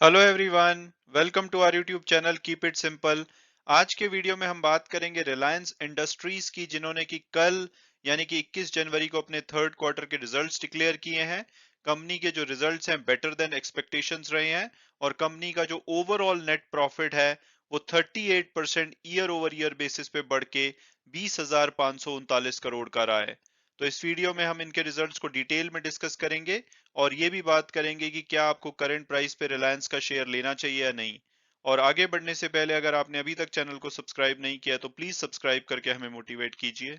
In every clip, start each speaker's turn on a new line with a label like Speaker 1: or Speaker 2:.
Speaker 1: Hello everyone, welcome to our YouTube channel keep it simple. आज के video में हम बात करेंगे रिलायंस इंडस्ट्रीज की, जिन्होंने कि कल यानी कि 21 जनवरी को अपने थर्ड क्वार्टर के रिजल्ट्स डिक्लेयर किए हैं। कंपनी के जो रिजल्ट्स हैं बेटर देन एक्सपेक्टेशंस रहे हैं और कंपनी का जो ओवरऑल नेट प्रॉफिट है वो 38% ईयर ओवर ईयर बेसिस पे बढ़ के 20,539 करोड़ का रहा है। तो इस वीडियो में हम इनके रिजल्ट्स को डिटेल में डिस्कस करेंगे और ये भी बात करेंगे कि क्या आपको करंट प्राइस पे रिलायंस का शेयर लेना चाहिए या नहीं। और आगे बढ़ने से पहले अगर आपने अभी तक चैनल को सब्सक्राइब नहीं किया तो प्लीज सब्सक्राइब करके हमें मोटिवेट कीजिए।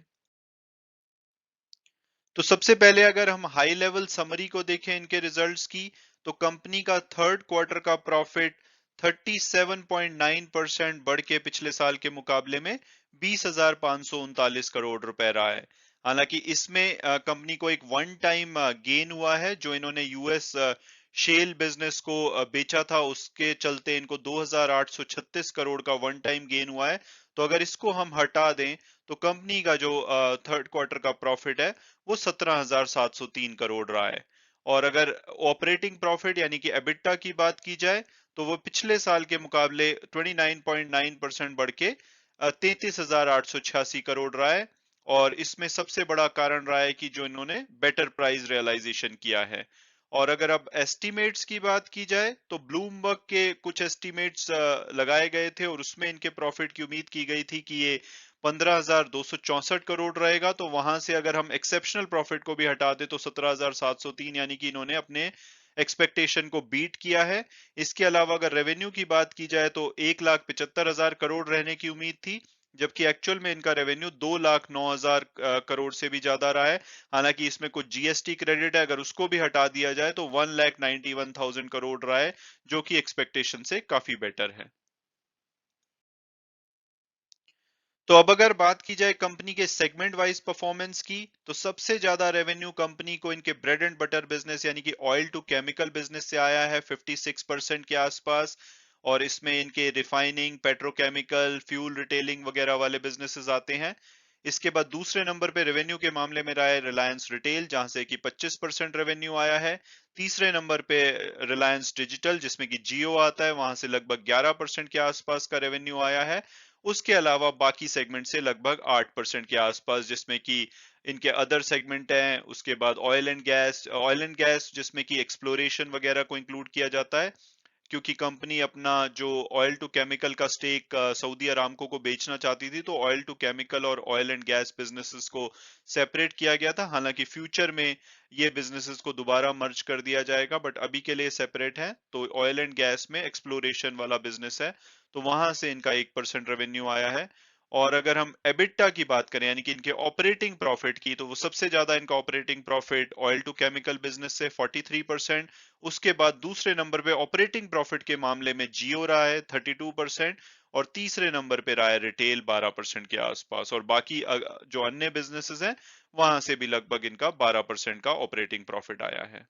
Speaker 1: तो सबसे पहले अगर हम हाई लेवल समरी को देखें इनके रिजल्ट्स की, तो कंपनी का थर्ड क्वार्टर का प्रॉफिट 37.9% बढ़ के पिछले साल के मुकाबले में 20,539 करोड़ रुपए रहा है। हालांकि इसमें कंपनी को एक वन टाइम गेन हुआ है, जो इन्होंने यूएस शेल बिजनेस को बेचा था, उसके चलते इनको 2,836 करोड़ का वन टाइम गेन हुआ है। तो अगर इसको हम हटा दें तो कंपनी का जो थर्ड क्वार्टर का प्रॉफिट है वो 17,703 करोड़ रहा है। और अगर ऑपरेटिंग प्रॉफिट यानी कि एबिटा की बात की जाए तो वो पिछले साल के मुकाबले 29.9% बढ़ के 33,886 करोड़ रहा है। और इसमें सबसे बड़ा कारण रहा है कि जो इन्होंने बेटर प्राइस रियलाइजेशन किया है। और अगर अब एस्टिमेट्स की बात की जाए तो ब्लूमबर्ग के कुछ एस्टिमेट्स लगाए गए थे और उसमें इनके प्रॉफिट की उम्मीद की गई थी कि ये 15,264 करोड़ रहेगा। तो वहां से अगर हम एक्सेप्शनल प्रॉफिट को भी हटा दे तो 17,703, यानी कि इन्होंने अपने एक्सपेक्टेशन को बीट किया है। इसके अलावा अगर रेवेन्यू की बात की जाए तो 1,75,000 करोड़ रहने की उम्मीद थी, जबकि एक्चुअल में इनका रेवेन्यू 2,09,000 करोड़ से भी ज्यादा रहा है। हालांकि इसमें कुछ जीएसटी क्रेडिट है, अगर उसको भी हटा दिया जाए तो 1,91,000 करोड़ रहा है, जो कि एक्सपेक्टेशन से काफी बेटर है। तो अब अगर बात की जाए कंपनी के सेगमेंट वाइज परफॉर्मेंस की, तो सबसे ज्यादा रेवेन्यू कंपनी को इनके ब्रेड एंड बटर बिजनेस यानी कि ऑयल टू केमिकल बिजनेस से आया है 56% के आसपास। और इसमें इनके रिफाइनिंग, पेट्रोकेमिकल, फ्यूल रिटेलिंग वगैरह वाले बिजनेसेस आते हैं। इसके बाद दूसरे नंबर पे रेवेन्यू के मामले में रहा है रिलायंस रिटेल, जहां से कि 25% रेवेन्यू आया है। तीसरे नंबर पे रिलायंस डिजिटल, जिसमें कि जियो आता है, वहां से लगभग 11% के आसपास का रेवेन्यू आया है। उसके अलावा बाकी सेगमेंट से लगभग 8% के आसपास, जिसमें कि इनके अदर सेगमेंट हैं। उसके बाद ऑयल एंड गैस जिसमें कि एक्सप्लोरेशन वगैरह को इंक्लूड किया जाता है, क्योंकि कंपनी अपना जो ऑयल टू केमिकल का स्टेक सऊदी अरामको को बेचना चाहती थी, तो ऑयल टू केमिकल और ऑयल एंड गैस बिजनेसेस को सेपरेट किया गया था। हालांकि फ्यूचर में ये बिजनेसेस को दोबारा मर्ज कर दिया जाएगा, बट अभी के लिए सेपरेट है। तो ऑयल एंड गैस में एक्सप्लोरेशन वाला बिजनेस है, तो वहां से इनका 1% रेवेन्यू आया है। और अगर हम एबिटा की बात करें यानी कि इनके ऑपरेटिंग प्रॉफिट की, तो वो सबसे ज्यादा इनका operating profit oil to chemical business से 43%। उसके बाद दूसरे नंबर पे ऑपरेटिंग प्रॉफिट के मामले में जियो रहा है 32%। और तीसरे नंबर पे रहा है रिटेल 12% के आसपास। और बाकी जो अन्य बिजनेसेस हैं वहां से भी लगभग इनका 12% का ऑपरेटिंग प्रॉफिट आया है।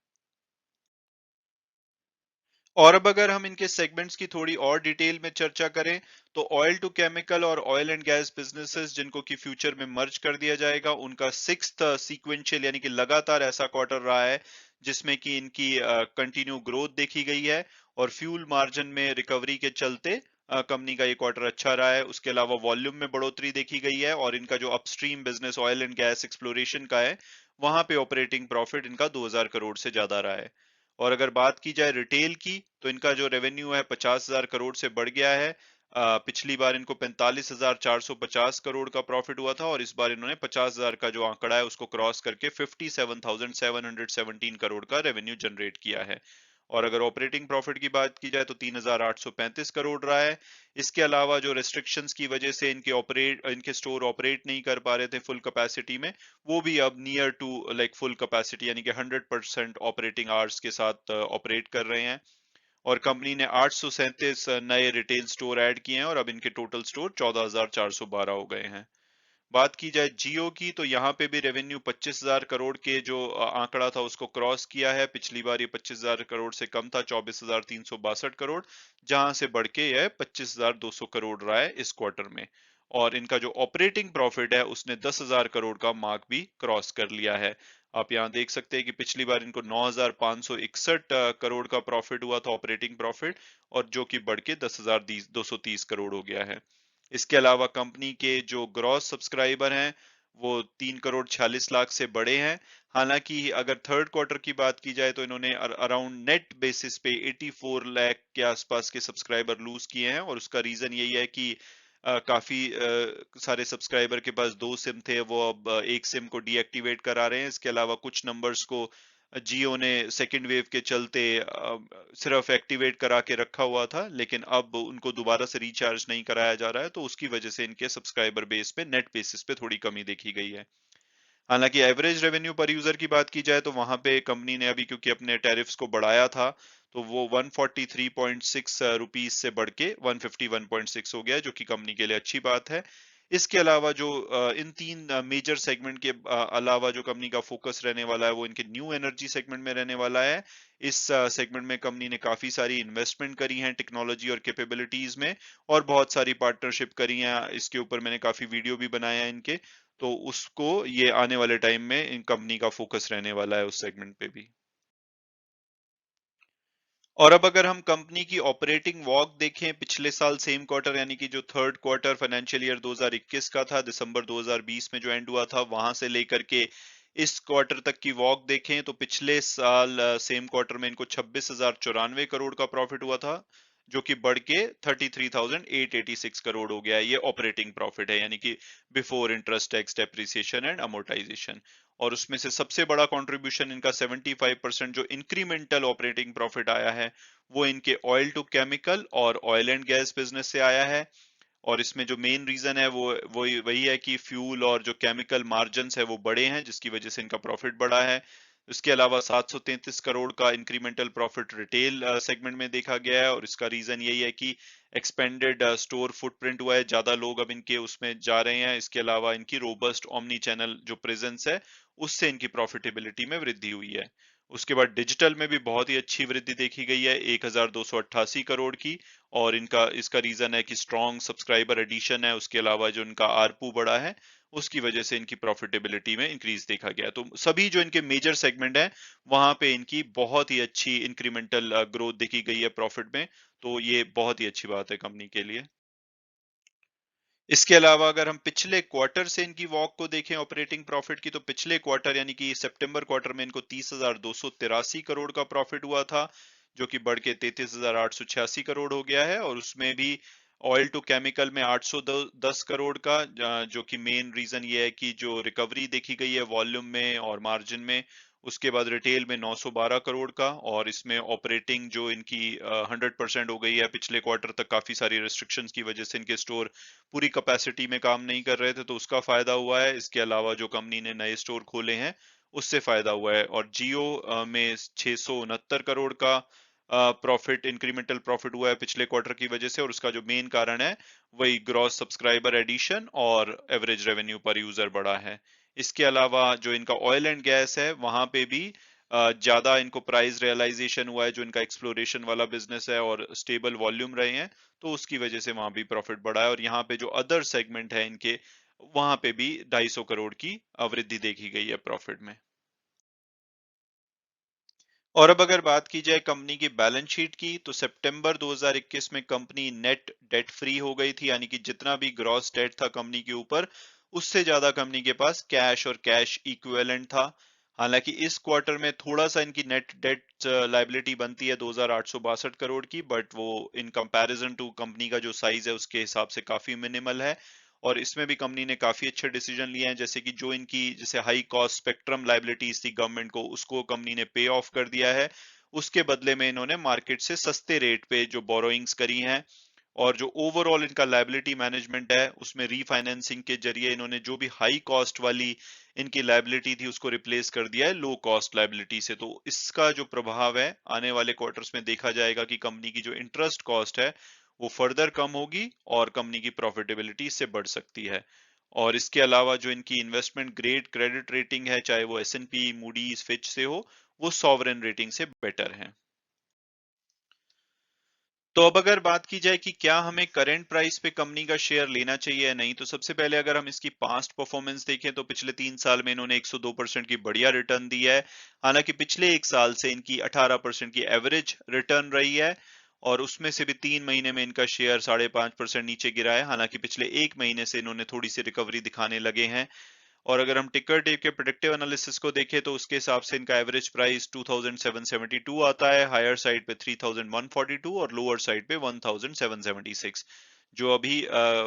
Speaker 1: और अब अगर हम इनके सेगमेंट्स की थोड़ी और डिटेल में चर्चा करें, तो ऑयल टू केमिकल और ऑयल एंड गैस बिजनेसेस जिनको कि फ्यूचर में मर्ज कर दिया जाएगा, उनका सिक्स्थ सीक्वेंशियल यानी कि लगातार ऐसा क्वार्टर रहा है जिसमें कि इनकी कंटिन्यू ग्रोथ देखी गई है। और फ्यूल मार्जिन में रिकवरी के चलते कंपनी का ये क्वार्टर अच्छा रहा है। उसके अलावा वॉल्यूम में बढ़ोतरी देखी गई है और इनका जो upstream business oil and gas exploration का है, वहां पे ऑपरेटिंग प्रॉफिट इनका 2,000 करोड़ से ज्यादा रहा है। और अगर बात की जाए रिटेल की, तो इनका जो रेवेन्यू है 50,000 करोड़ से बढ़ गया है। पिछली बार इनको 45,450 करोड़ का प्रॉफिट हुआ था और इस बार इन्होंने 50,000 का जो आंकड़ा है उसको क्रॉस करके 57,717 करोड़ का रेवेन्यू जनरेट किया है। और अगर ऑपरेटिंग प्रॉफिट की बात की जाए तो 3,835 करोड़ रहा है। इसके अलावा जो रेस्ट्रिक्शंस की वजह से इनके स्टोर ऑपरेट नहीं कर पा रहे थे फुल कैपेसिटी में, वो भी अब near to like full capacity यानी कि 100% ऑपरेटिंग आवर्स के साथ ऑपरेट कर रहे हैं। और कंपनी ने 837 नए रिटेल स्टोर ऐड किए हैं और अब इनके टोटल स्टोर 14,412 हो गए हैं। बात की जाए जियो की, तो यहाँ पे भी रेवेन्यू 25,000 करोड़ के जो आंकड़ा था उसको क्रॉस किया है। पिछली बार ये 25,000 करोड़ से कम था, 24,362 करोड़, जहां से बढ़ के यह 25,200 करोड़ रहा है इस क्वार्टर में। और इनका जो ऑपरेटिंग प्रॉफिट है उसने 10,000 करोड़ का मार्क भी क्रॉस कर लिया है। आप यहाँ देख सकते हैं कि पिछली बार इनको 9,561 करोड़ का प्रॉफिट हुआ था ऑपरेटिंग प्रॉफिट, और जो कि बढ़ के 10,230 करोड़ हो गया है। इसके अलावा कंपनी के जो ग्रॉस सब्सक्राइबर हैं वो 3,46,00,000 से बड़े हैं। हालांकि अगर थर्ड क्वार्टर की बात की जाए तो इन्होंने अराउंड नेट बेसिस पे 84 लाख के आसपास के सब्सक्राइबर लूज किए हैं, और उसका रीजन यही है कि काफी सारे सब्सक्राइबर के पास दो सिम थे, वो अब एक सिम को डीएक्टिवेट करा रहे हैं। इसके अलावा कुछ नंबर्स को जियो ने सेकेंड वेव के चलते सिर्फ एक्टिवेट करा के रखा हुआ था, लेकिन अब उनको दोबारा से रिचार्ज नहीं कराया जा रहा है, तो उसकी वजह से इनके सब्सक्राइबर बेस पे नेट बेसिस पे थोड़ी कमी देखी गई है। हालांकि एवरेज रेवेन्यू पर यूजर की बात की जाए तो वहां पे कंपनी ने अभी, क्योंकि अपने टैरिफ्स को बढ़ाया था, तो वो 143.6 रुपीस से बढ़ के 151.6 हो गया है, जो कि कंपनी के लिए अच्छी बात है। इसके अलावा जो इन तीन मेजर सेगमेंट के अलावा जो कंपनी का फोकस रहने वाला है वो इनके न्यू एनर्जी सेगमेंट में रहने वाला है। इस सेगमेंट में कंपनी ने काफी सारी इन्वेस्टमेंट करी है टेक्नोलॉजी और कैपेबिलिटीज में, और बहुत सारी पार्टनरशिप करी है। इसके ऊपर मैंने काफी वीडियो भी बनाए हैं इनके, तो उसको ये आने वाले टाइम में इन कंपनी का फोकस रहने वाला है उस सेगमेंट पे भी। और अब अगर हम कंपनी की ऑपरेटिंग वॉक देखें पिछले साल सेम क्वार्टर, यानी कि जो थर्ड क्वार्टर फाइनेंशियल ईयर 2021 का था, दिसंबर 2020 में जो एंड हुआ था, वहां से लेकर के इस क्वार्टर तक की वॉक देखें तो पिछले साल सेम क्वार्टर में इनको 26,094 करोड़ का प्रॉफिट हुआ था, जो कि बढ़ के 33,886 करोड़ हो गया है। ये ऑपरेटिंग प्रॉफिट है, यानी कि before interest, tax, depreciation and amortisation. और उसमें से सबसे बड़ा कंट्रीब्यूशन इनका 75% जो इंक्रीमेंटल ऑपरेटिंग प्रॉफिट आया है वो इनके ऑयल टू केमिकल और ऑयल एंड गैस बिजनेस से आया है। और इसमें जो मेन रीजन है वो वही वही है कि फ्यूल और जो केमिकल मार्जिन्स है वो बड़े हैं, जिसकी वजह से इनका प्रॉफिट बढ़ा है। इसके अलावा 733 करोड़ का इंक्रीमेंटल प्रॉफिट रिटेल सेगमेंट में देखा गया है, और इसका रीजन यही है कि एक्सपेंडेड स्टोर फुटप्रिंट हुआ है, ज्यादा लोग अब इनके उसमें जा रहे हैं। इसके अलावा इनकी रोबस्ट ओमनी चैनल जो प्रेजेंस है उससे इनकी प्रॉफिटेबिलिटी में वृद्धि हुई है। उसके बाद डिजिटल में भी बहुत ही अच्छी वृद्धि देखी गई है, 1,288 करोड़ की। और इनका इसका रीजन है कि स्ट्रॉन्ग सब्सक्राइबर एडिशन है, उसके अलावा जो इनका आरपू बढ़ा है उसकी वजह से इनकी प्रॉफिटेबिलिटी में इंक्रीज देखा गया। तो सभी जो इनके मेजर सेगमेंट है वहां पे इनकी बहुत ही अच्छी इंक्रीमेंटल ग्रोथ देखी गई है प्रॉफिट में। तो ये बहुत ही अच्छी बात है कंपनी के लिए। इसके अलावा अगर हम पिछले क्वार्टर से इनकी वॉक को देखें ऑपरेटिंग प्रॉफिट की, तो पिछले क्वार्टर यानी कि सितंबर क्वार्टर में इनको 30,283 करोड़ का प्रॉफिट हुआ था, जो कि बढ़ के 33,886 करोड़ हो गया है। और उसमें भी ऑयल टू केमिकल में 810 करोड़ का, जो कि मेन रीजन ये है कि जो रिकवरी देखी गई है वॉल्यूम में और मार्जिन में। उसके बाद रिटेल में 912 करोड़ का, और इसमें ऑपरेटिंग जो इनकी 100% हो गई है। पिछले क्वार्टर तक काफी सारी रिस्ट्रिक्शंस की वजह से इनके स्टोर पूरी कैपेसिटी में काम नहीं कर रहे थे, तो उसका फायदा हुआ है। इसके अलावा जो कंपनी ने नए स्टोर खोले हैं उससे फायदा हुआ है। और जियो में 669 करोड़ का प्रॉफिट, इंक्रीमेंटल प्रॉफिट हुआ है पिछले क्वार्टर की वजह से, और उसका जो मेन कारण है वही ग्रॉस सब्सक्राइबर एडिशन और एवरेज रेवेन्यू पर यूजर बढ़ा है। इसके अलावा जो इनका ऑयल एंड गैस है वहां पे भी ज्यादा इनको प्राइस रियलाइजेशन हुआ है, जो इनका एक्सप्लोरेशन वाला बिजनेस है, और स्टेबल वॉल्यूम रहे हैं, तो उसकी वजह से वहां भी प्रॉफिट बढ़ा है। और यहाँ पे जो अदर सेगमेंट है इनके, वहां पे भी 250 करोड़ की वृद्धि देखी गई है प्रॉफिट में। और अब अगर बात की जाए कंपनी की बैलेंस शीट की, तो सितंबर 2021 में कंपनी नेट डेट फ्री हो गई थी, यानी कि जितना भी ग्रॉस डेट था कंपनी के ऊपर उससे ज्यादा कंपनी के पास कैश और कैश इक्विवेलेंट था। हालांकि इस क्वार्टर में थोड़ा सा इनकी नेट डेट लाइबिलिटी बनती है 2,862 करोड़ की, बट वो इन कंपैरिजन टू कंपनी का जो साइज है उसके हिसाब से काफी मिनिमल है। और इसमें भी कंपनी ने काफी अच्छे डिसीजन लिए हैं, जैसे कि जो इनकी जैसे हाई कॉस्ट स्पेक्ट्रम लाइबिलिटीज थी गवर्नमेंट को, उसको कंपनी ने पे ऑफ कर दिया है। उसके बदले में इन्होंने मार्केट से सस्ते रेट पे जो बोरोइंग्स करी हैं, और जो ओवरऑल इनका लायबिलिटी मैनेजमेंट है उसमें रीफाइनेंसिंग के जरिए इन्होंने जो भी हाई कॉस्ट वाली इनकी लायबिलिटी थी उसको रिप्लेस कर दिया है लो कॉस्ट लायबिलिटी से। तो इसका जो प्रभाव है आने वाले क्वार्टर्स में देखा जाएगा कि कंपनी की जो इंटरेस्ट कॉस्ट है वो फर्दर कम होगी, और कंपनी की प्रॉफिटेबिलिटी इससे बढ़ सकती है। और इसके अलावा जो इनकी इन्वेस्टमेंट ग्रेड क्रेडिट रेटिंग है, चाहे वो S&P, मूडीज, फिच से हो, वो सॉवरेन रेटिंग से बेटर है। तो अब अगर बात की जाए कि क्या हमें करंट प्राइस पे कंपनी का शेयर लेना चाहिए या नहीं, तो सबसे पहले अगर हम इसकी पास्ट परफॉर्मेंस देखें तो पिछले 3 साल में इन्होंने 102% की बढ़िया रिटर्न दिया है। हालांकि पिछले 1 साल से इनकी 18% की एवरेज रिटर्न रही है, और उसमें से भी 3 महीने में इनका शेयर 5.5% नीचे गिरा है। हालांकि पिछले 1 महीने से इन्होंने थोड़ी सी रिकवरी दिखाने लगे हैं। और अगर हम टिकर टेप के प्रेडिक्टिव एनालिसिस को देखें तो उसके हिसाब से इनका एवरेज प्राइस 2772 आता है, हायर साइड पे 3142 और लोअर साइड पे 1776। जो अभी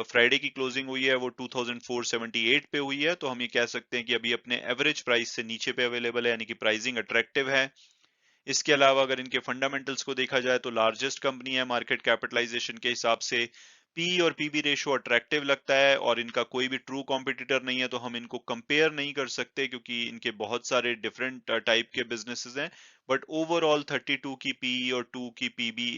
Speaker 1: फ्राइडे की क्लोजिंग हुई है वो 2478 पे हुई है, तो हम ये कह सकते हैं कि अभी अपने एवरेज प्राइस से नीचे पे अवेलेबल है, यानी कि प्राइसिंग अट्रैक्टिव है। इसके अलावा अगर इनके फंडामेंटल्स को देखा जाए तो लार्जेस्ट कंपनी है मार्केट कैपिटलाइजेशन के हिसाब से, पी और पीबी रेशियो अट्रैक्टिव लगता है, और इनका कोई भी ट्रू कॉम्पिटिटर नहीं है, तो हम इनको कंपेयर नहीं कर सकते क्योंकि इनके बहुत सारे डिफरेंट टाइप के बिजनेसेस हैं। बट ओवरऑल 32 की पी और 2 की पीबी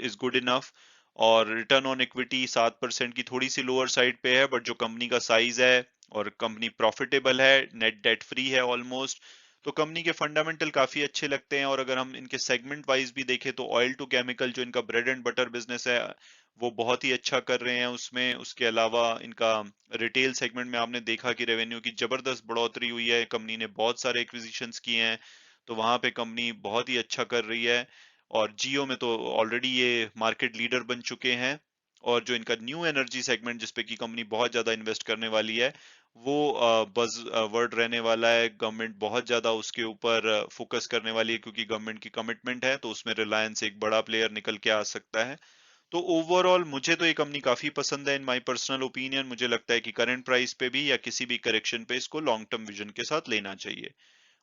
Speaker 1: इज गुड इनफ। और रिटर्न ऑन इक्विटी 7% की थोड़ी सी लोअर साइड पे है, बट जो कंपनी का साइज है और कंपनी प्रॉफिटेबल है, नेट डेट फ्री है ऑलमोस्ट, तो कंपनी के फंडामेंटल काफी अच्छे लगते हैं। और अगर हम इनके सेगमेंट वाइज भी देखें तो ऑयल टू केमिकल जो इनका ब्रेड एंड बटर बिजनेस है वो बहुत ही अच्छा कर रहे हैं उसमें। उसके अलावा इनका रिटेल सेगमेंट में आपने देखा कि रेवेन्यू की जबरदस्त बढ़ोतरी हुई है, कंपनी ने बहुत सारे एक्विजिशंस किए हैं, तो वहां पे कंपनी बहुत ही अच्छा कर रही है। और जियो में तो ऑलरेडी ये मार्केट लीडर बन चुके हैं। और जो इनका न्यू एनर्जी सेगमेंट जिसपे की कंपनी बहुत ज्यादा इन्वेस्ट करने वाली है, वो बज वर्ड रहने वाला है। गवर्नमेंट बहुत ज्यादा उसके ऊपर फोकस करने वाली है क्योंकि गवर्नमेंट की कमिटमेंट है, तो उसमें रिलायंस एक बड़ा प्लेयर निकल के आ सकता है। तो ओवरऑल मुझे तो ये कंपनी काफी पसंद है। इन माय पर्सनल ओपिनियन मुझे लगता है कि करंट प्राइस पे भी या किसी भी करेक्शन पे इसको लॉन्ग टर्म विजन के साथ लेना चाहिए।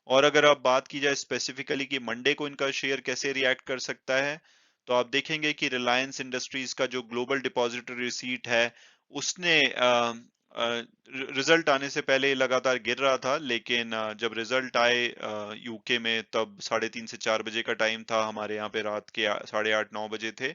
Speaker 1: और अगर आप बात की जाए स्पेसिफिकली कि मंडे को इनका शेयर कैसे रिएक्ट कर सकता है, तो आप देखेंगे कि रिलायंस इंडस्ट्रीज का जो ग्लोबल डिपॉजिटरी रिसीट है उसने रिजल्ट आने से पहले लगातार गिर रहा था, लेकिन जब रिजल्ट आए यूके में तब 3:30 से 4 बजे का टाइम था, हमारे यहाँ पे रात के 8:30-9 बजे थे।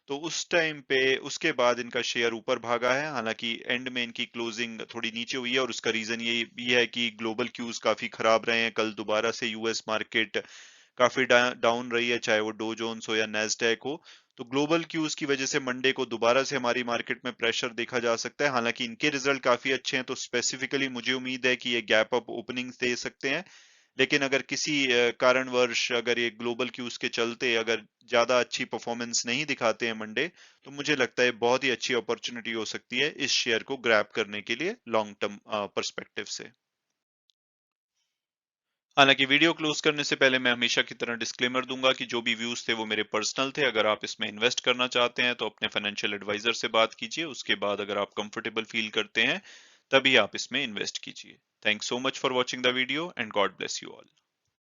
Speaker 1: तो उस टाइम पे उसके बाद इनका शेयर ऊपर भागा है। हालांकि एंड में इनकी क्लोजिंग थोड़ी नीचे हुई है, और उसका रीजन ये भी है कि ग्लोबल क्यूज काफी खराब रहे हैं। कल दोबारा से यूएस मार्केट काफी डाउन रही है, चाहे वो डो जोन्स हो या नेस्डैक हो। तो ग्लोबल क्यूज की वजह से मंडे को दोबारा से हमारी मार्केट में प्रेशर देखा जा सकता है। हालांकि इनके रिजल्ट काफी अच्छे हैं, तो स्पेसिफिकली मुझे उम्मीद है कि ये गैप अप ओपनिंग दे सकते हैं। लेकिन अगर किसी कारणवश अगर ये ग्लोबल क्यूज के चलते अगर ज्यादा अच्छी परफॉर्मेंस नहीं दिखाते हैं मंडे, तो मुझे लगता है बहुत ही अच्छी अपॉर्चुनिटी हो सकती है इस शेयर को ग्रैब करने के लिए लॉन्ग टर्म पर्सपेक्टिव से। हालांकि वीडियो क्लोज करने से पहले मैं हमेशा की तरह डिस्क्लेमर दूंगा कि जो भी व्यूज थे वो मेरे पर्सनल थे। अगर आप इसमें इन्वेस्ट करना चाहते हैं तो अपने फाइनेंशियल एडवाइजर से बात कीजिए, उसके बाद अगर आप कंफर्टेबल फील करते हैं तभी आप इसमें इन्वेस्ट कीजिए। Thanks so much for watching the video and God bless you all.